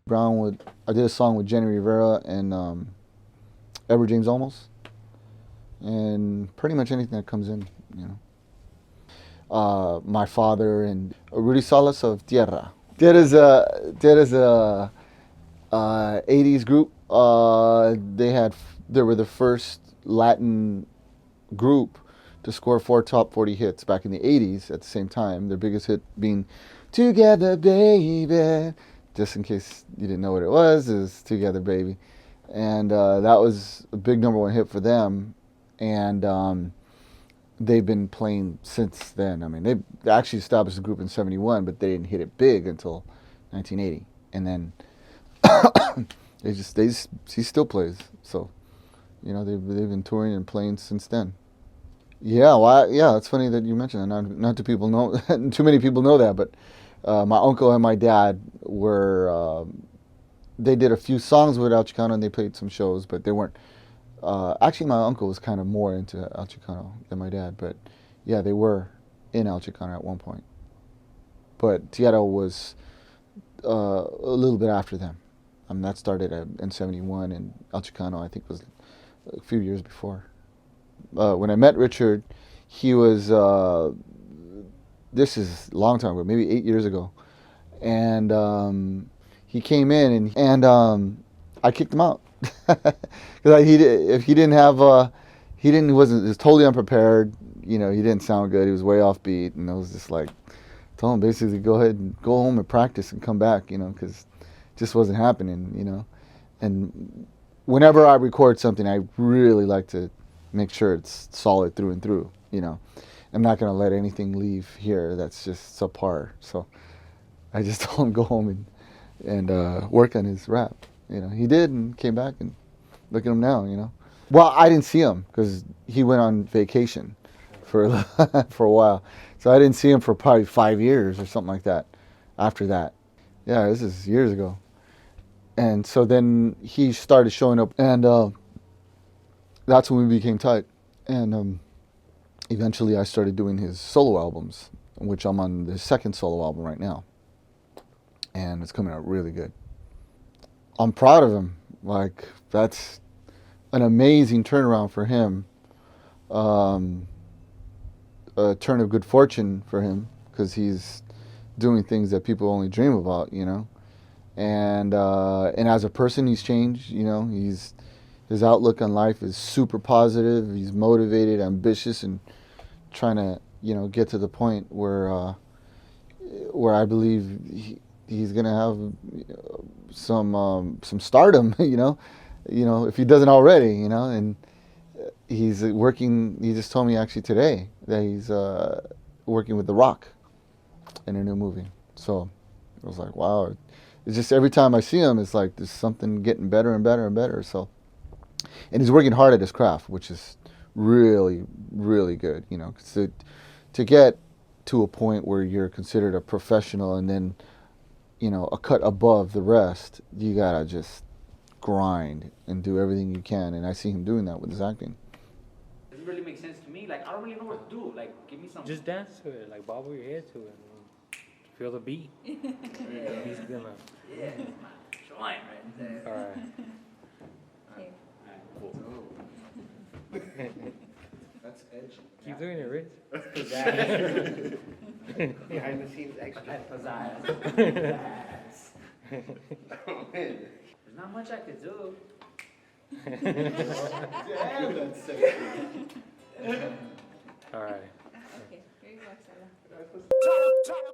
I did a song with Jenni Rivera and Edward James Olmos, and pretty much anything that comes in, you know. My father and Richard Salas of Tierra. Tierra's a 80s group. They were the first Latin group to score 4 top 40 hits back in the 80s at the same time. Their biggest hit being Together Baby. Just in case you didn't know what it was Together Baby. And that was a big #1 hit for them. And they've been playing since then. I mean, they actually established the group in 71, but they didn't hit it big until 1980. And then he still plays. So, you know, they've been touring and playing since then. Yeah, well, yeah, it's funny that you mentioned that. Not too many people know that, but my uncle and my dad were, they did a few songs with El Chicano and they played some shows, but they weren't, actually my uncle was kind of more into El Chicano than my dad, but yeah, they were in El Chicano at one point. But Tierra was a little bit after them. That started in 71, and El Chicano, I think, was a few years before. When I met Richard, he was, this is a long time ago, maybe 8 years ago, and he came in and I kicked him out because he was totally unprepared. You know, he didn't sound good. He was way off beat, and I was just like, told him basically go ahead and go home and practice and come back. You know, because it just wasn't happening. You know, and whenever I record something, I really like to make sure it's solid through and through. You know, I'm not gonna let anything leave here that's just subpar. So I just told him go home and work on his rap. You know, he did and came back, and look at him now. You know, well, I didn't see him because he went on vacation for for a while, so I didn't see him for probably 5 years or something like that. After that, yeah, this is years ago, and so then he started showing up, and that's when we became tight, and eventually I started doing his solo albums, which I'm on the second solo album right now, and it's coming out really good. I'm proud of him. Like, that's an amazing turnaround for him. A turn of good fortune for him, because he's doing things that people only dream about, you know. And as a person, he's changed. You know, his outlook on life is super positive. He's motivated, ambitious, and trying to, you know, get to the point where I believe he's gonna have some stardom. You know, if he doesn't already, you know. And he's working. He just told me actually today that he's working with The Rock in a new movie. So I was like, wow. It's just every time I see him, it's like there's something getting better and better and better. So, and he's working hard at his craft, which is really, really good. You know, 'cause to get to a point where you're considered a professional and then, you know, a cut above the rest, you gotta just grind and do everything you can. And I see him doing that with his acting. It doesn't really make sense to me. Like, I don't really know what to do. Like, give me some. Just dance to it, like bobble your head to it. Feel the beat. He's gonna. Yeah, my joint right there. All right. Alright, cool. That's edgy. Keep doing it, Rich. Behind the scenes extra. Pizzazz. Oh, man. There's not much I could do. Damn, that's sexy. All right. Okay, here you go, Stella.